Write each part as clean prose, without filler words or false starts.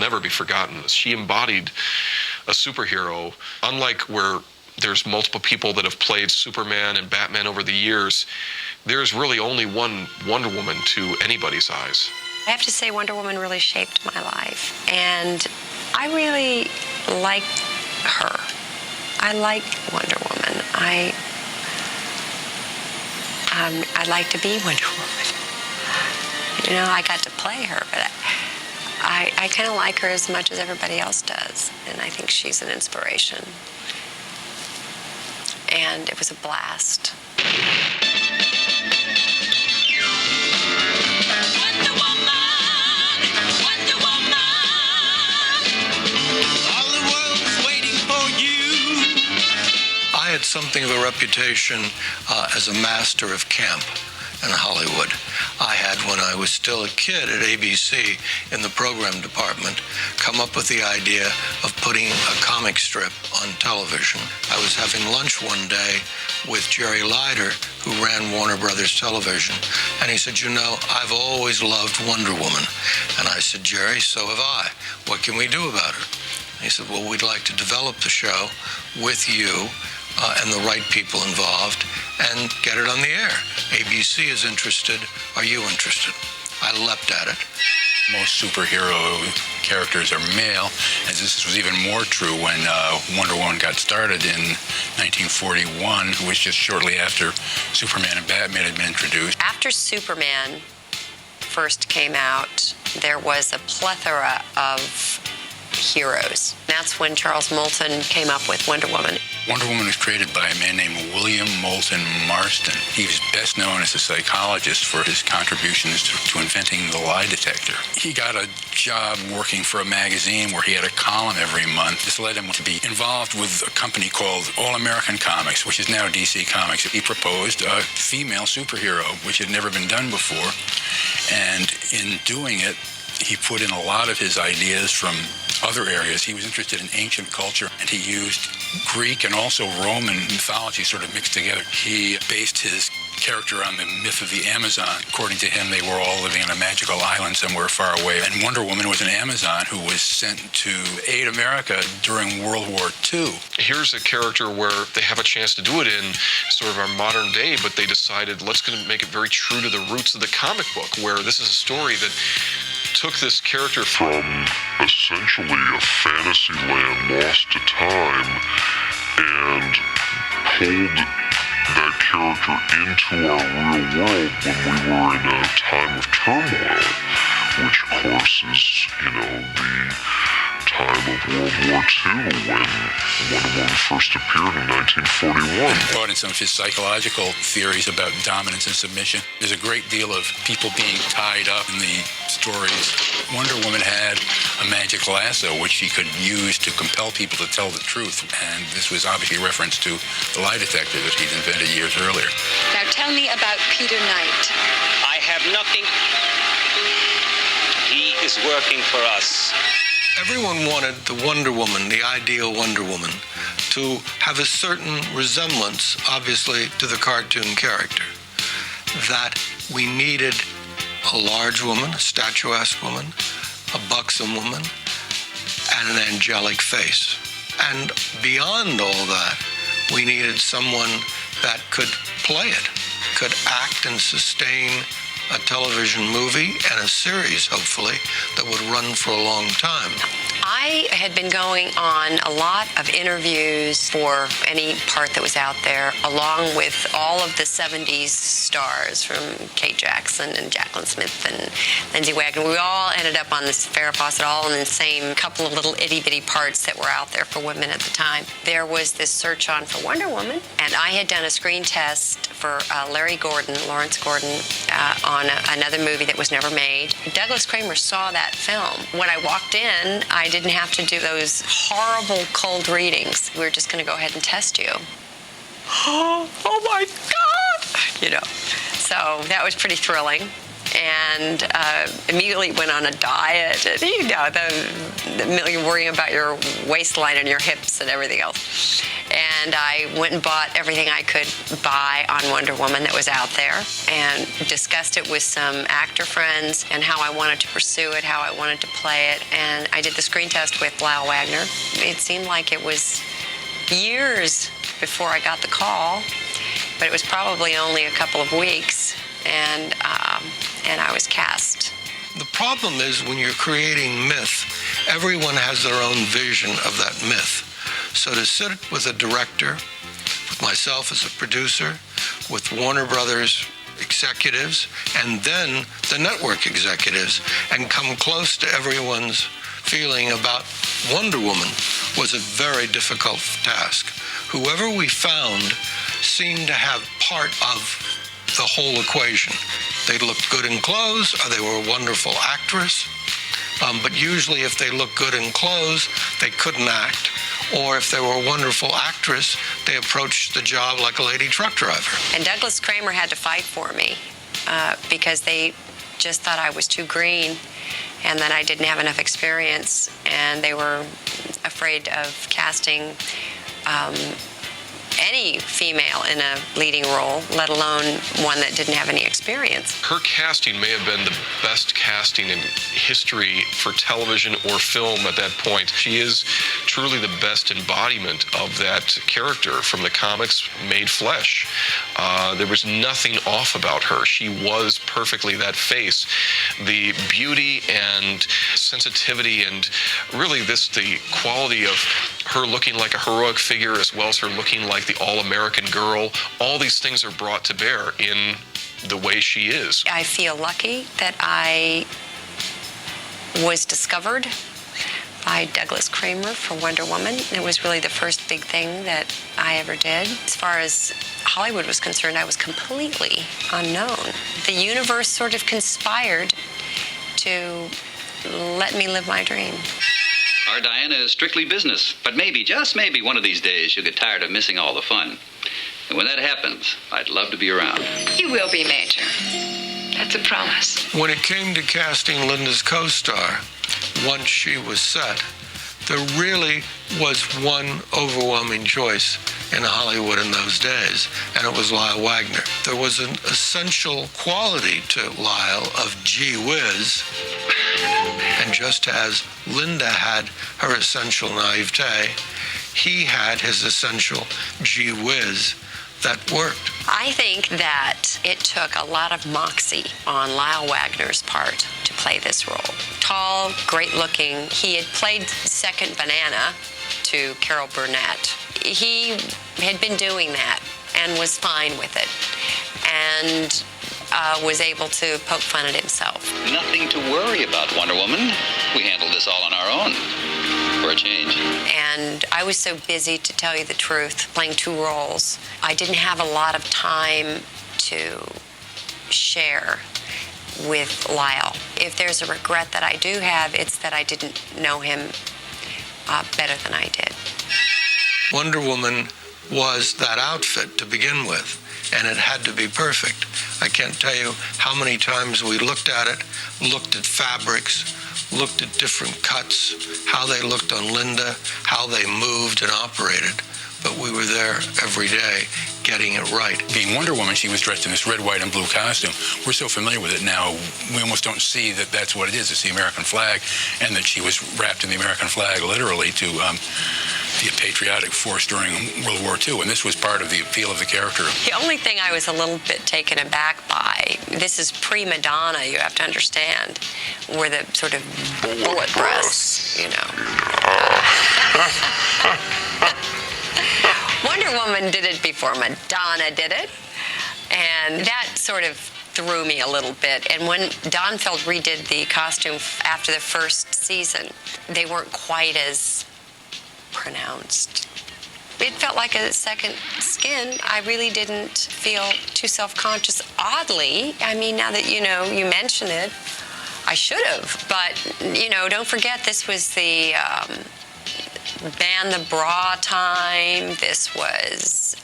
never be forgotten. She embodied a superhero, unlike where there's multiple people that have played Superman and Batman over the years. There's really only one Wonder Woman to anybody's eyes. I have to say Wonder Woman really shaped my life, and I really like her. I like Wonder Woman. I'd like to be Wonder Woman. You know, I got to play her, but I kind of like her as much as everybody else does, and I think she's an inspiration. And it was a blast. Wonder Woman, Wonder Woman. All the world is waiting for you. I had something of a reputation as a master of camp in Hollywood. I had, when I was still a kid at ABC in the program department, come up with the idea of putting a comic strip on television. I was having lunch one day with Jerry Leider, who ran Warner Brothers Television, and he said, you know, I've always loved Wonder Woman. And I said, Jerry, so have I. What can we do about her? He said, well, we'd like to develop the show with you and the right people involved and get it on the air. ABC is interested. Are you interested? I leapt at it. Most superhero characters are male, and this was even more true when Wonder Woman got started in 1941, which just shortly after Superman and Batman had been introduced. After Superman first came out, there was a plethora of heroes. That's when Charles Moulton came up with Wonder Woman. Wonder Woman was created by a man named William Moulton Marston. He was best known as a psychologist for his contributions to inventing the lie detector. He got a job working for a magazine where he had a column every month. This led him to be involved with a company called All American Comics, which is now DC Comics. He proposed a female superhero, which had never been done before. And in doing it, he put in a lot of his ideas from other areas. He was interested in ancient culture, and he used Greek and also Roman mythology sort of mixed together. He based his character on the myth of the Amazon. According to him, they were all living on a magical island somewhere far away. And Wonder Woman was an Amazon who was sent to aid America during World War II. Here's a character where they have a chance to do it in sort of our modern day, but they decided, let's make it very true to the roots of the comic book, where this is a story that took this character from essentially a fantasy land lost to time and pulled that character into our real world when we were in a time of turmoil, which of course is, you know, the time of World War II when Wonder Woman first appeared in 1941. Brought in some of his psychological theories about dominance and submission. There's a great deal of people being tied up in the stories. Wonder Woman had a magic lasso which she could use to compel people to tell the truth, and this was obviously a reference to the lie detector that he'd invented years earlier. Now tell me about Peter Knight. I have nothing. He is working for us. Everyone wanted the Wonder Woman, the ideal Wonder Woman, to have a certain resemblance, obviously, to the cartoon character. That we needed a large woman, a statuesque woman, a buxom woman, and an angelic face. And beyond all that, we needed someone that could play it, could act and sustain a television movie and a series, hopefully, that would run for a long time. I had been going on a lot of interviews for any part that was out there, along with all of the 70s stars from Kate Jackson and Jacqueline Smith and Lindsay Wagner. We all ended up on this Farrah Fawcett, all in the same couple of little itty-bitty parts that were out there for women at the time. There was this search on for Wonder Woman, and I had done a screen test for Lawrence Gordon, on another movie that was never made. Douglas Kramer saw that film. When I walked in, I didn't have to do those horrible cold readings. We were just going to go ahead and test you. Oh my God! You know, so that was pretty thrilling. And immediately went on a diet. And, you know, you're worrying about your waistline and your hips and everything else. And I went and bought everything I could buy on Wonder Woman that was out there and discussed it with some actor friends and how I wanted to pursue it, how I wanted to play it. And I did the screen test with Lyle Wagner. It seemed like it was years before I got the call, but it was probably only a couple of weeks, and I was cast. The problem is when you're creating myth, everyone has their own vision of that myth. So to sit with a director, with myself as a producer, with Warner Brothers executives, and then the network executives, and come close to everyone's feeling about Wonder Woman was a very difficult task. Whoever we found seemed to have part of the whole equation. They looked good in clothes, or they were a wonderful actress, but usually if they looked good in clothes, they couldn't act. Or if they were a wonderful actress, they approached the job like a lady truck driver. And Douglas Kramer had to fight for me because they just thought I was too green and that I didn't have enough experience, and they were afraid of casting any female in a leading role, let alone one that didn't have any experience. Her casting may have been the best casting in history for television or film at that point. She is truly the best embodiment of that character from the comics made flesh. There was nothing off about her. She was perfectly that face. The beauty and sensitivity and really the quality of her looking like a heroic figure as well as her looking like the all-American girl, all these things are brought to bear in the way she is. I feel lucky that I was discovered by Douglas Kramer for Wonder Woman. It was really the first big thing that I ever did. As far as Hollywood was concerned, I was completely unknown. The universe sort of conspired to let me live my dream. Our Diana is strictly business, but maybe, just maybe, one of these days she'll get tired of missing all the fun. And when that happens, I'd love to be around. You will be, Major. That's a promise. When it came to casting Linda's co-star, once she was set, there really was one overwhelming choice in Hollywood in those days, and it was Lyle Wagner. There was an essential quality to Lyle of gee whiz, and just as Linda had her essential naivete, he had his essential gee whiz that worked. I think that it took a lot of moxie on Lyle Wagner's part to play this role. Tall, great looking. He had played second banana to Carol Burnett. He had been doing that and was fine with it, and was able to poke fun at himself. Nothing to worry about, Wonder Woman. We handled this all on our own, for a change. And I was so busy, to tell you the truth, playing two roles. I didn't have a lot of time to share with Lyle. If there's a regret that I do have, it's that I didn't know him better than I did. Wonder Woman was that outfit to begin with, and it had to be perfect. I can't tell you how many times we looked at it, looked at fabrics, looked at different cuts, how they looked on Linda, how they moved and operated, but we were there every day getting it right. Being Wonder Woman, she was dressed in this red, white, and blue costume. We're so familiar with it now, we almost don't see that that's what it is. It's the American flag, and that she was wrapped in the American flag literally to be a patriotic force during World War II, and this was part of the appeal of the character. The only thing I was a little bit taken aback by, this is pre-Madonna, you have to understand, were the sort of bullet breasts, you know. Wonder Woman did it before Madonna did it, and that sort of threw me a little bit. And when Donfeld redid the costume after the first season, they weren't quite as pronounced. It felt like a second skin. I really didn't feel too self-conscious. Oddly, I mean, now that, you know, you mention it, I should have. But, you know, don't forget, this was the ban the bra time. This was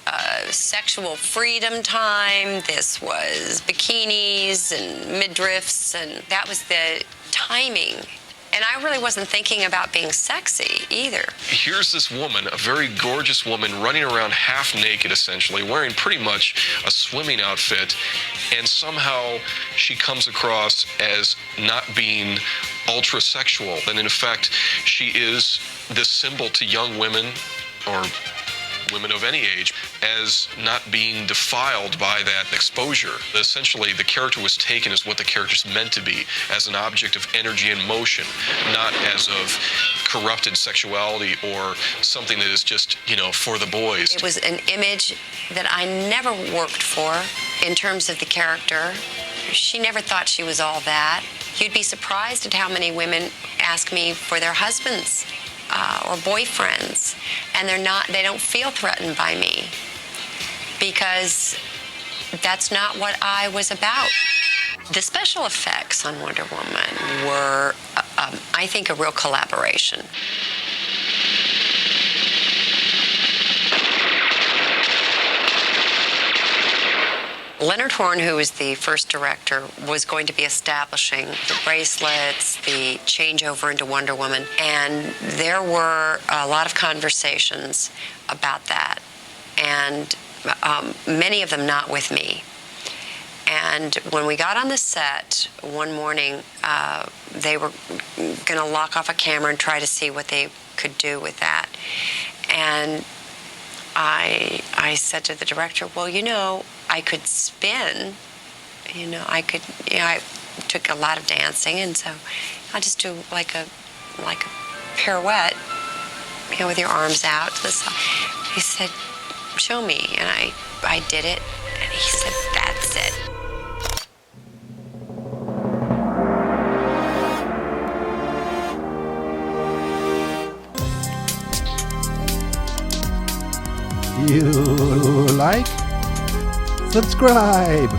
sexual freedom time. This was bikinis and midriffs, and that was the timing And I really wasn't thinking about being sexy either. Here's this woman, a very gorgeous woman, running around half naked, essentially, wearing pretty much a swimming outfit, and somehow she comes across as not being ultra sexual. And in effect, she is this symbol to young women, or women of any age, as not being defiled by that exposure. Essentially, the character was taken as what the character's meant to be, as an object of energy and motion, not as of corrupted sexuality or something that is just, for the boys. It was an image that I never worked for in terms of the character. She never thought she was all that. You'd be surprised at how many women ask me for their husbands or boyfriends, and they don't feel threatened by me, because that's not what I was about. The special effects on Wonder Woman were, I think, a real collaboration. Leonard Horn, who was the first director, was going to be establishing the bracelets, the changeover into Wonder Woman, and there were a lot of conversations about that, and many of them not with me. And when we got on the set one morning, they were going to lock off a camera and try to see what they could do with that. And I said to the director, well, I could spin, I took a lot of dancing, and so I'll just do like a pirouette, with your arms out to the side. He said, show me, and I did it, and he said, that's it. You like? Subscribe!